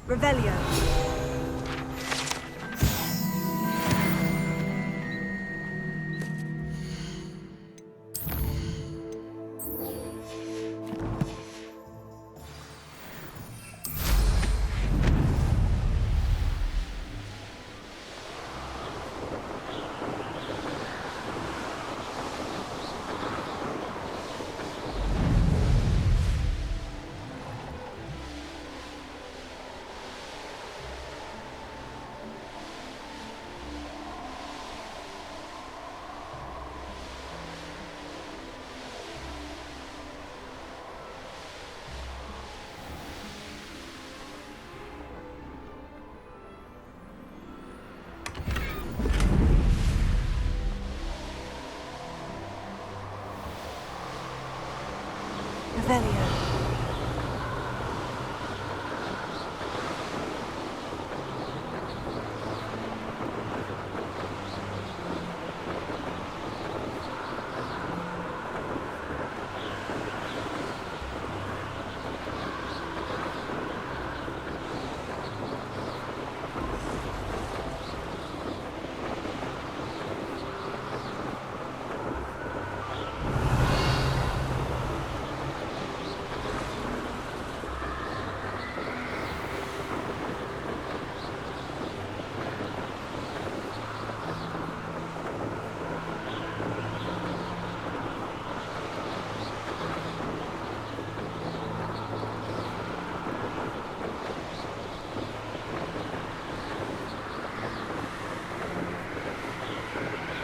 Revelio. Revelio.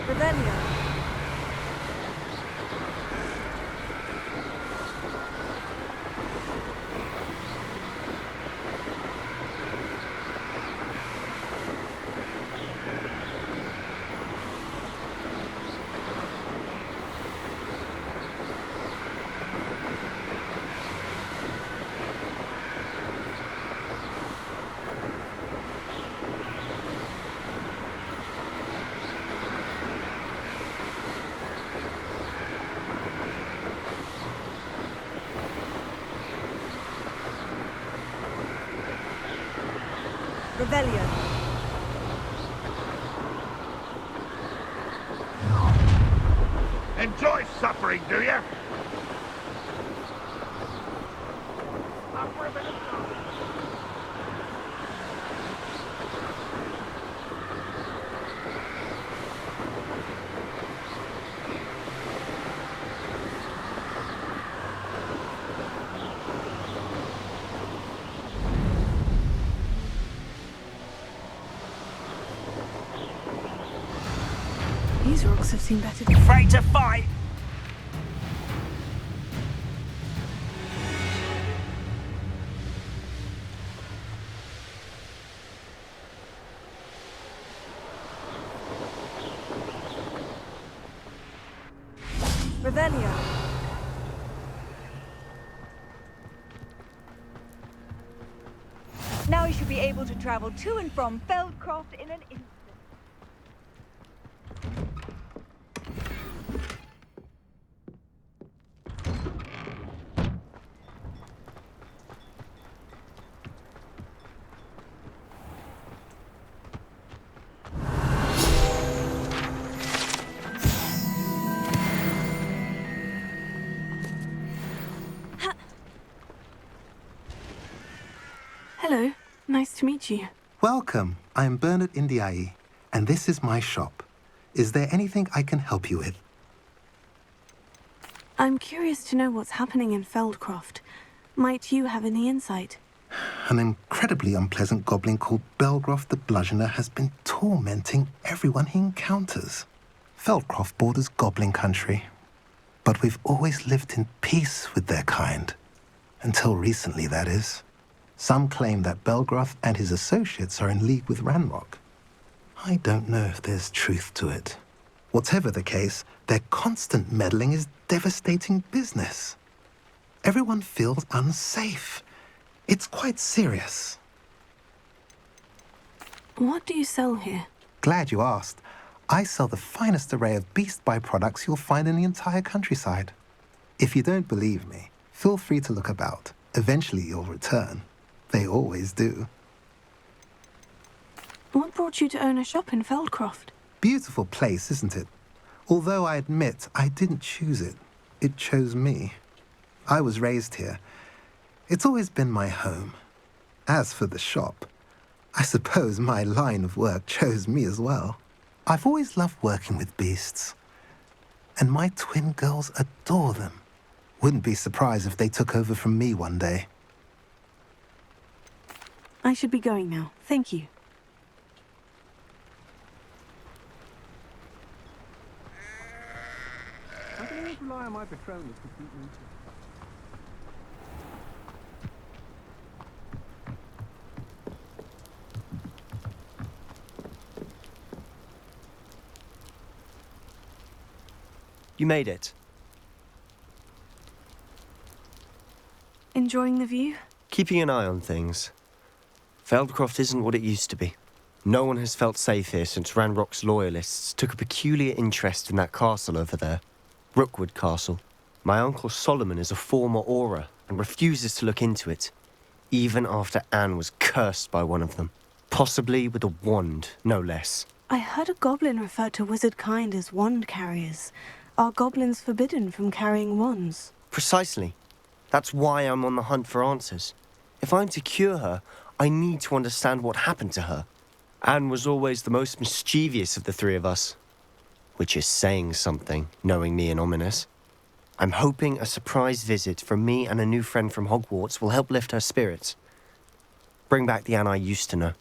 Revelio. Revelio. Enjoy suffering, do you? These rocks have seen better. Afraid to fight? Revelio. Now you should be able to travel to and from Feldcroft in an instant. Hello, nice to meet you. Welcome. I'm Bernard Indiai, and this is my shop. Is there anything I can help you with? I'm curious to know what's happening in Feldcroft. Might you have any insight? An incredibly unpleasant goblin called Belgroth the Bludgeoner has been tormenting everyone he encounters. Feldcroft borders goblin country, but we've always lived in peace with their kind. Until recently, that is. Some claim that Belgroth and his associates are in league with Ranrock. I don't know if there's truth to it. Whatever the case, their constant meddling is devastating business. Everyone feels unsafe. It's quite serious. What do you sell here? Glad you asked. I sell the finest array of beast byproducts you'll find in the entire countryside. If you don't believe me, feel free to look about. Eventually you'll return. They always do. What brought you to own a shop in Feldcroft? Beautiful place, isn't it? Although I admit I didn't choose it. It chose me. I was raised here. It's always been my home. As for the shop, I suppose my line of work chose me as well. I've always loved working with beasts. And my twin girls adore them. Wouldn't be surprised if they took over from me one day. I should be going now. Thank you. I can always rely on my Patronus to keep me. You made it. Enjoying the view? Keeping an eye on things. Feldcroft isn't what it used to be. No one has felt safe here since Ranrock's loyalists took a peculiar interest in that castle over there. Rookwood Castle. My uncle Solomon is a former Auror and refuses to look into it, even after Anne was cursed by one of them. Possibly with a wand, no less. I heard a goblin refer to wizard kind as wand carriers. Are goblins forbidden from carrying wands? Precisely. That's why I'm on the hunt for answers. If I'm to cure her, I need to understand what happened to her. Anne was always the most mischievous of the three of us. Which is saying something, knowing me and Ominous. I'm hoping a surprise visit from me and a new friend from Hogwarts will help lift her spirits. Bring back the Anne I used to know.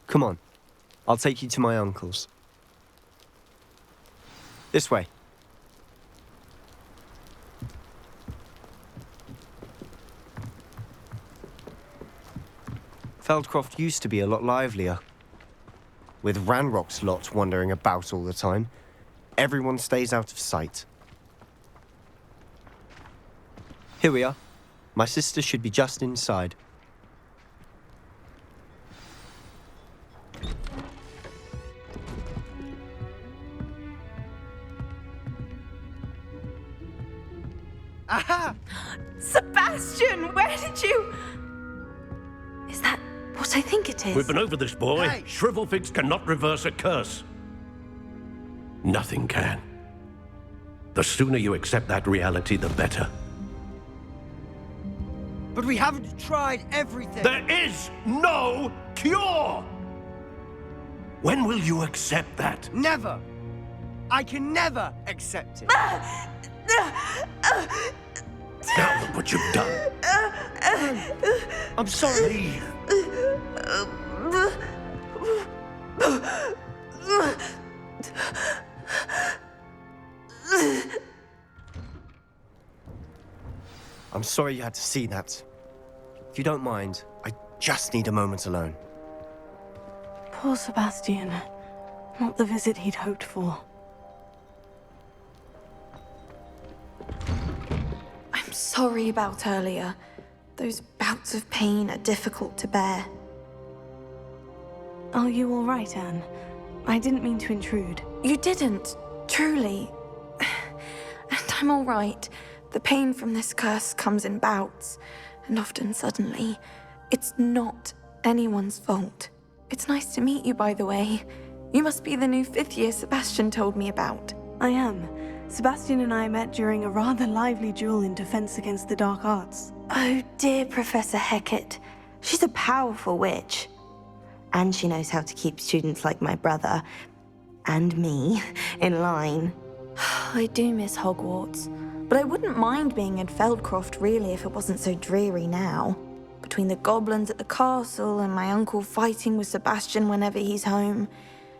Come on, I'll take you to my uncle's. This way. Feldcroft used to be a lot livelier. With Ranrock's lot wandering about all the time, everyone stays out of sight. Here we are. My sister should be just inside. Aha! Sebastian, where did you... Is that what I think it is? We've been over this, boy. Hey. Shrivelfigs cannot reverse a curse. Nothing can. The sooner you accept that reality, the better. But we haven't tried everything. There is no cure! When will you accept that? Never. I can never accept it. Now look what you've done. I'm sorry. I'm sorry you had to see that. If you don't mind, I just need a moment alone. Poor Sebastian. Not the visit he'd hoped for. I'm sorry about earlier. Those bouts of pain are difficult to bear. Are you all right, Anne? I didn't mean to intrude. You didn't, truly. And I'm all right. The pain from this curse comes in bouts, and often suddenly. It's not anyone's fault. It's nice to meet you, by the way. You must be the new 5th year Sebastian told me about. I am. Sebastian and I met during a rather lively duel in Defense Against the Dark Arts. Oh, dear Professor Hecat. She's a powerful witch. And she knows how to keep students like my brother, and me, in line. I do miss Hogwarts, but I wouldn't mind being in Feldcroft really if it wasn't so dreary now. Between the goblins at the castle and my uncle fighting with Sebastian whenever he's home,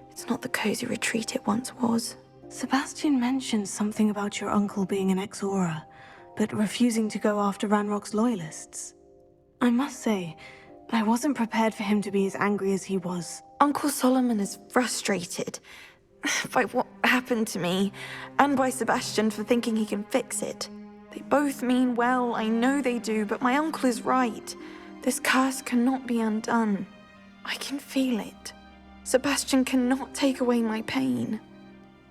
it's not the cozy retreat it once was. Sebastian mentioned something about your uncle being an ex-Auror, but refusing to go after Ranrock's loyalists. I must say, I wasn't prepared for him to be as angry as he was. Uncle Solomon is frustrated by what happened to me, and by Sebastian for thinking he can fix it. They both mean well, I know they do, but my uncle is right. This curse cannot be undone. I can feel it. Sebastian cannot take away my pain.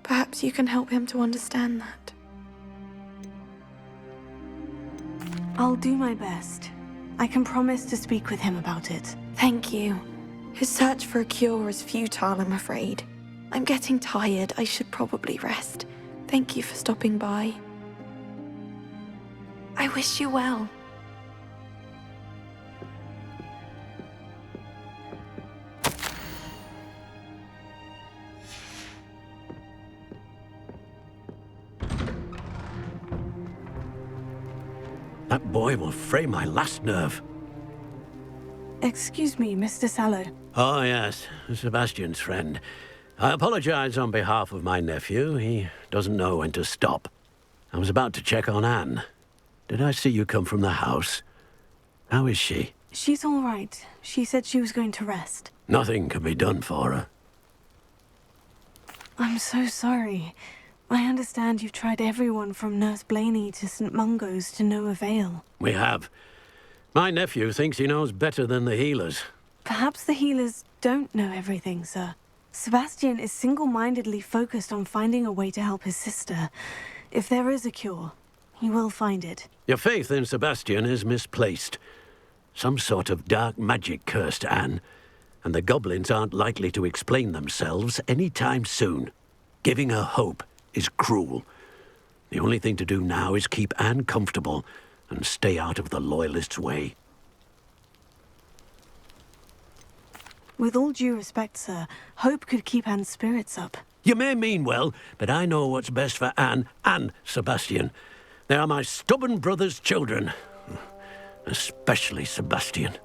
Perhaps you can help him to understand that. I'll do my best. I can promise to speak with him about it. Thank you. His search for a cure is futile, I'm afraid. I'm getting tired. I should probably rest. Thank you for stopping by. I wish you well. That boy will fray my last nerve. Excuse me, Mr. Sallow. Oh, yes, Sebastian's friend. I apologize on behalf of my nephew. He doesn't know when to stop. I was about to check on Anne. Did I see you come from the house? How is she? She's all right. She said she was going to rest. Nothing can be done for her. I'm so sorry. I understand you've tried everyone from Nurse Blaney to St. Mungo's to no avail. We have. My nephew thinks he knows better than the healers. Perhaps the healers don't know everything, sir. Sebastian is single-mindedly focused on finding a way to help his sister. If there is a cure, he will find it. Your faith in Sebastian is misplaced. Some sort of dark magic cursed Anne, and the goblins aren't likely to explain themselves anytime soon. Giving her hope is cruel. The only thing to do now is keep Anne comfortable and stay out of the Loyalists' way. With all due respect, sir, hope could keep Anne's spirits up. You may mean well, but I know what's best for Anne and Sebastian. They are my stubborn brother's children. Especially Sebastian.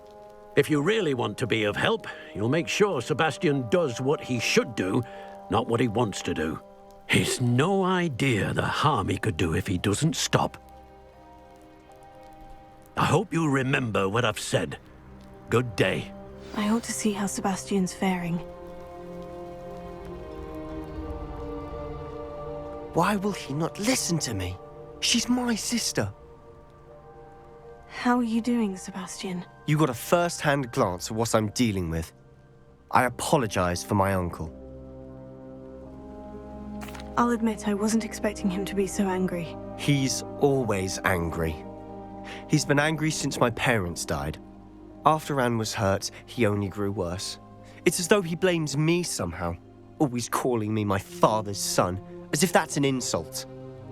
If you really want to be of help, you'll make sure Sebastian does what he should do, not what he wants to do. He's no idea the harm he could do if he doesn't stop. I hope you remember what I've said. Good day. I ought to see how Sebastian's faring. Why will he not listen to me? She's my sister. How are you doing, Sebastian? You got a first-hand glance at what I'm dealing with. I apologize for my uncle. I'll admit I wasn't expecting him to be so angry. He's always angry. He's been angry since my parents died. After Anne was hurt, he only grew worse. It's as though he blames me somehow, always calling me my father's son, as if that's an insult.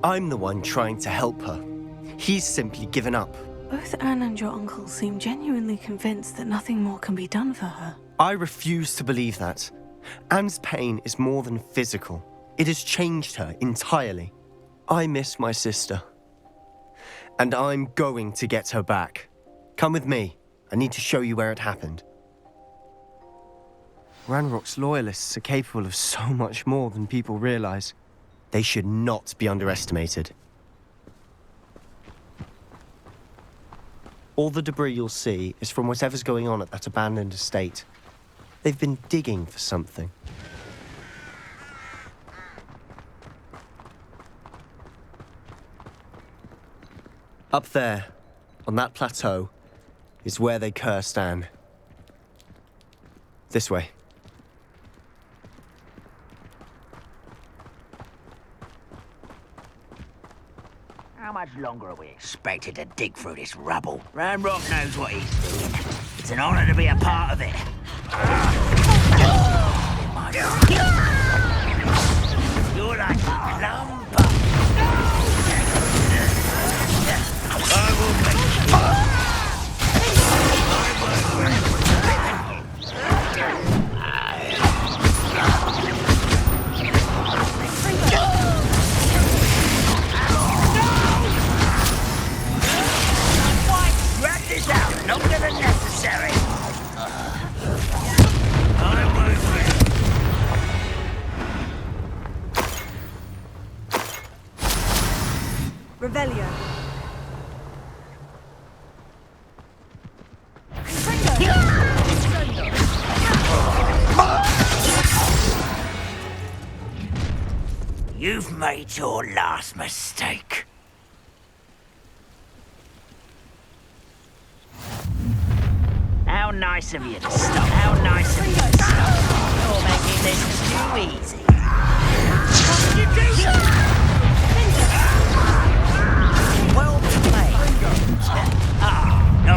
I'm the one trying to help her. He's simply given up. Both Anne and your uncle seem genuinely convinced that nothing more can be done for her. I refuse to believe that. Anne's pain is more than physical. It has changed her entirely. I miss my sister. And I'm going to get her back. Come with me. I need to show you where it happened. Ranrock's Loyalists are capable of so much more than people realize. They should not be underestimated. All the debris you'll see is from whatever's going on at that abandoned estate. They've been digging for something. Up there, on that plateau, is where they cursed Anne. This way. How much longer are we expected to dig through this rubble? Ranrock knows what he's doing. It's an honor to be a part of it. You're like a lump. I will make this out longer than necessary. Revelio. You've made your last mistake. How nice of you to stop. How nice of you to stop. You're making this too easy. What did you do? Well played. Ah, no.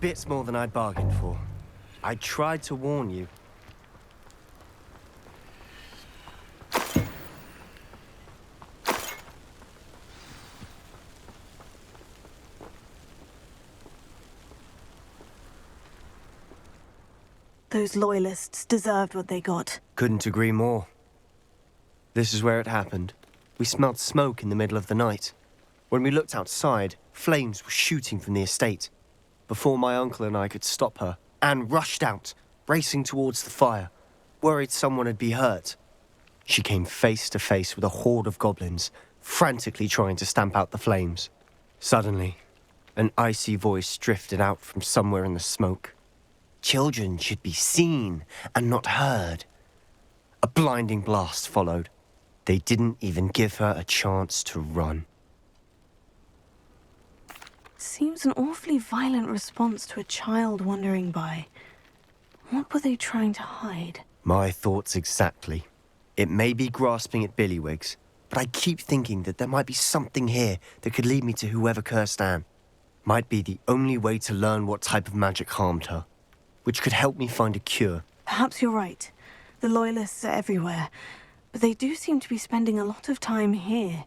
bits more than I'd bargained for. I tried to warn you. Those loyalists deserved what they got. Couldn't agree more. This is where it happened. We smelled smoke in the middle of the night. When we looked outside, flames were shooting from the estate. Before my uncle and I could stop her, Anne rushed out, racing towards the fire, worried someone had been hurt. She came face to face with a horde of goblins, frantically trying to stamp out the flames. Suddenly, an icy voice drifted out from somewhere in the smoke. Children should be seen and not heard. A blinding blast followed. They didn't even give her a chance to run. Seems an awfully violent response to a child wandering by. What were they trying to hide? My thoughts exactly. It may be grasping at billywhigs, but I keep thinking that there might be something here that could lead me to whoever cursed Anne. Might be the only way to learn what type of magic harmed her, which could help me find a cure. Perhaps you're right. The Loyalists are everywhere, but they do seem to be spending a lot of time here,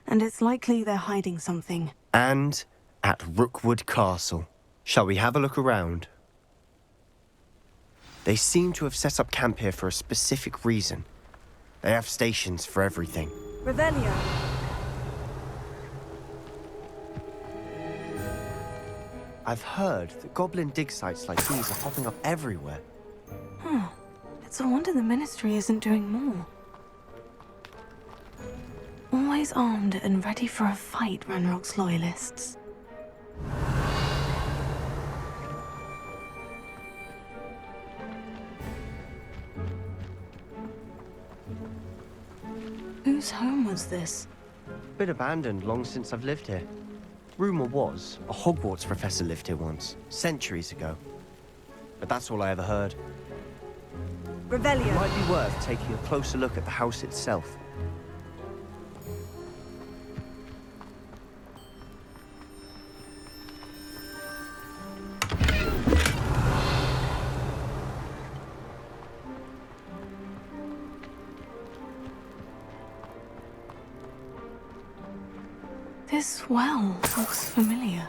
and it's likely they're hiding something. And at Rookwood Castle. Shall we have a look around? They seem to have set up camp here for a specific reason. They have stations for everything. Revelio. I've heard that goblin dig sites like these are popping up everywhere. It's a wonder the Ministry isn't doing more. Always armed and ready for a fight, Ranrock's Loyalists. Whose home was this? Been abandoned long since I've lived here. Rumor was a Hogwarts professor lived here once, centuries ago. But that's all I ever heard. Revelio. It might be worth taking a closer look at the house itself. This well looks familiar.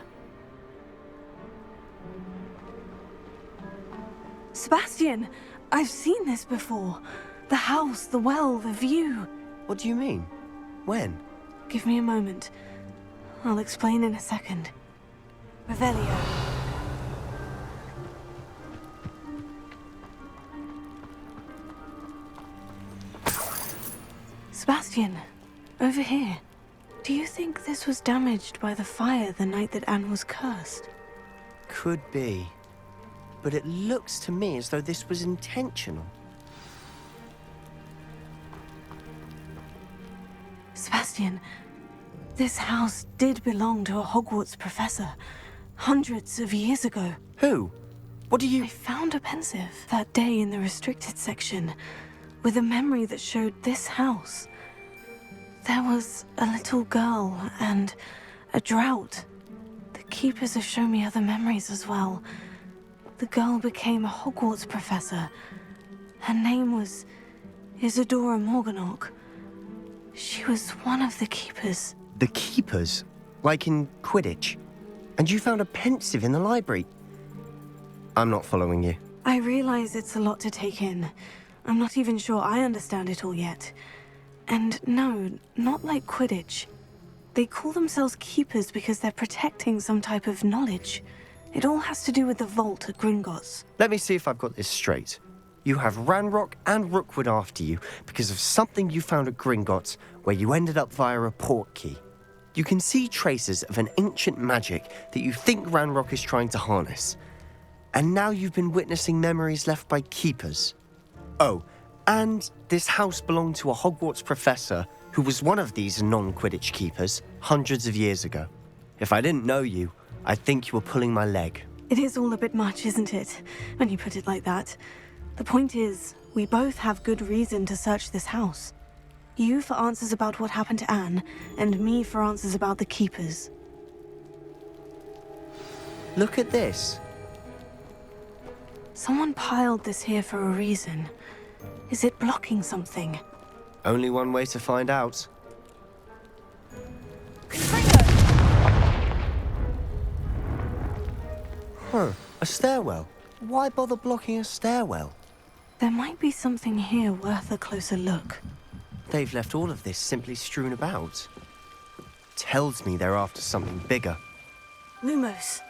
Sebastian! I've seen this before. The house, the well, the view. What do you mean? When? Give me a moment. I'll explain in a second. Revelio. Sebastian, over here. Do you think this was damaged by the fire the night that Anne was cursed? Could be. But it looks to me as though this was intentional. Sebastian, this house did belong to a Hogwarts professor, hundreds of years ago. Who? What do you... I found a pensive that day in the restricted section, with a memory that showed this house. There was a little girl and a drought. The keepers have shown me other memories as well. The girl became a Hogwarts professor. Her name was Isadora Morganach. She was one of the keepers. The keepers? Like in Quidditch? And you found a pensive in the library? I'm not following you. I realize it's a lot to take in. I'm not even sure I understand it all yet. And no, not like Quidditch. They call themselves keepers because they're protecting some type of knowledge. It all has to do with the vault at Gringotts. Let me see if I've got this straight. You have Ranrock and Rookwood after you because of something you found at Gringotts where you ended up via a portkey. You can see traces of an ancient magic that you think Ranrock is trying to harness. And now you've been witnessing memories left by keepers. Oh, and this house belonged to a Hogwarts professor who was one of these non-Quidditch keepers hundreds of years ago. If I didn't know you, I'd think you were pulling my leg. It is all a bit much, isn't it, when you put it like that? The point is, we both have good reason to search this house. You for answers about what happened to Anne, and me for answers about the keepers. Look at this. Someone piled this here for a reason. Is it blocking something? Only one way to find out. Huh, a stairwell. Why bother blocking a stairwell? There might be something here worth a closer look. They've left all of this simply strewn about. Tells me they're after something bigger. Lumos.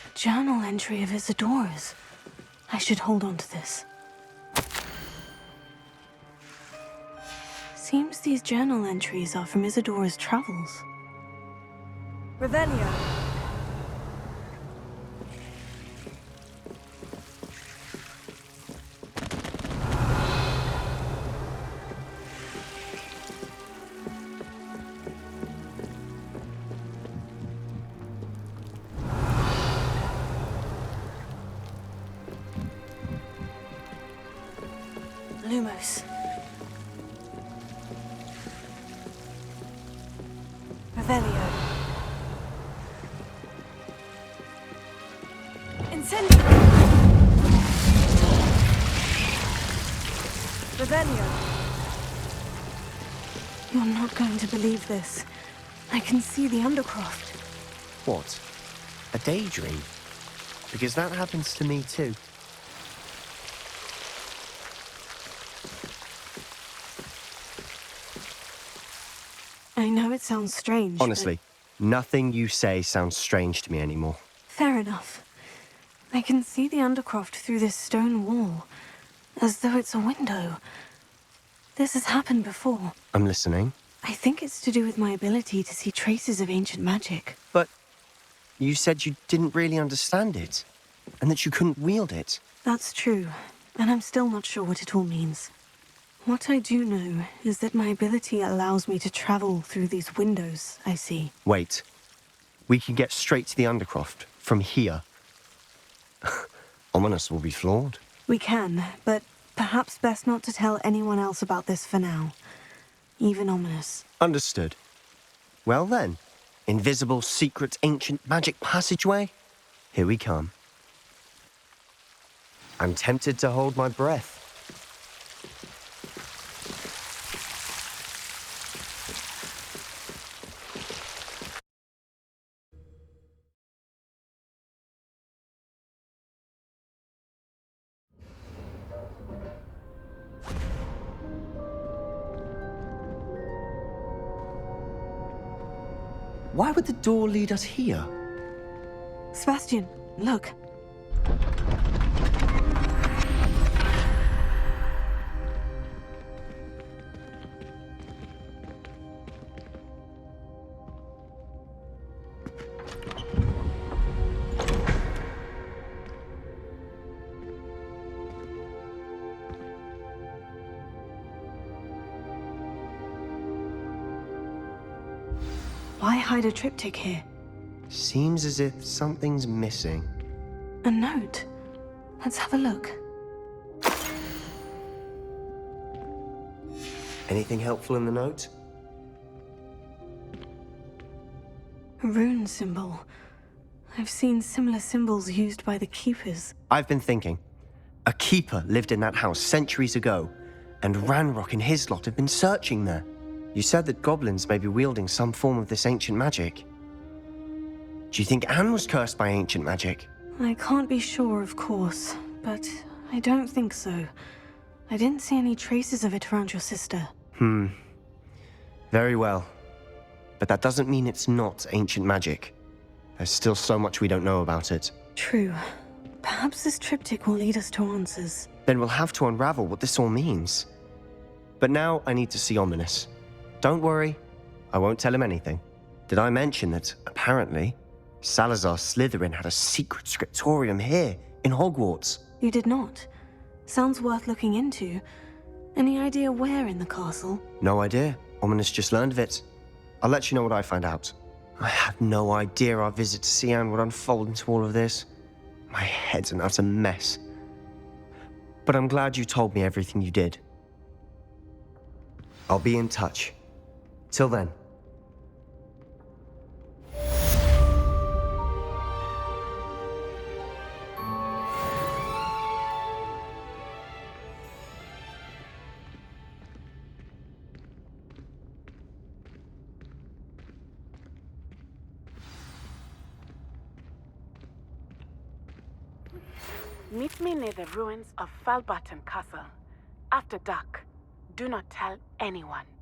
A journal entry of Isadora's. I should hold on to this. Seems these journal entries are from Isadora's travels. Revelio. Lumos. Revelio. Incendio. Revelio. You're not going to believe this. I can see the Undercroft. What? A daydream? Because that happens to me too. I know it sounds strange, Honestly, nothing you say sounds strange to me anymore. Fair enough. I can see the Undercroft through this stone wall, as though it's a window. This has happened before. I'm listening. I think it's to do with my ability to see traces of ancient magic. But you said you didn't really understand it, and that you couldn't wield it. That's true, and I'm still not sure what it all means. What I do know is that my ability allows me to travel through these windows I see. Wait. We can get straight to the Undercroft from here. Ominous will be floored. We can, but perhaps best not to tell anyone else about this for now. Even Ominous. Understood. Well then, invisible, secret, ancient magic passageway? Here we come. I'm tempted to hold my breath. Why would the door lead us here? Sebastian, look. Why hide a triptych here? Seems as if something's missing. A note. Let's have a look. Anything helpful in the note? A rune symbol. I've seen similar symbols used by the keepers. I've been thinking. A keeper lived in that house centuries ago, and Ranrock and his lot have been searching there. You said that goblins may be wielding some form of this ancient magic. Do you think Anne was cursed by ancient magic? I can't be sure, of course, but I don't think so. I didn't see any traces of it around your sister. Very well. But that doesn't mean it's not ancient magic. There's still so much we don't know about it. True. Perhaps this triptych will lead us to answers. Then we'll have to unravel what this all means. But now I need to see Ominous. Don't worry, I won't tell him anything. Did I mention that, apparently, Salazar Slytherin had a secret scriptorium here, in Hogwarts? You did not. Sounds worth looking into. Any idea where in the castle? No idea. Ominous just learned of it. I'll let you know what I find out. I had no idea our visit to Cian would unfold into all of this. My head's an utter mess. But I'm glad you told me everything you did. I'll be in touch. Till then. Meet me near the ruins of Falbaton Castle. After dark. Do not tell anyone.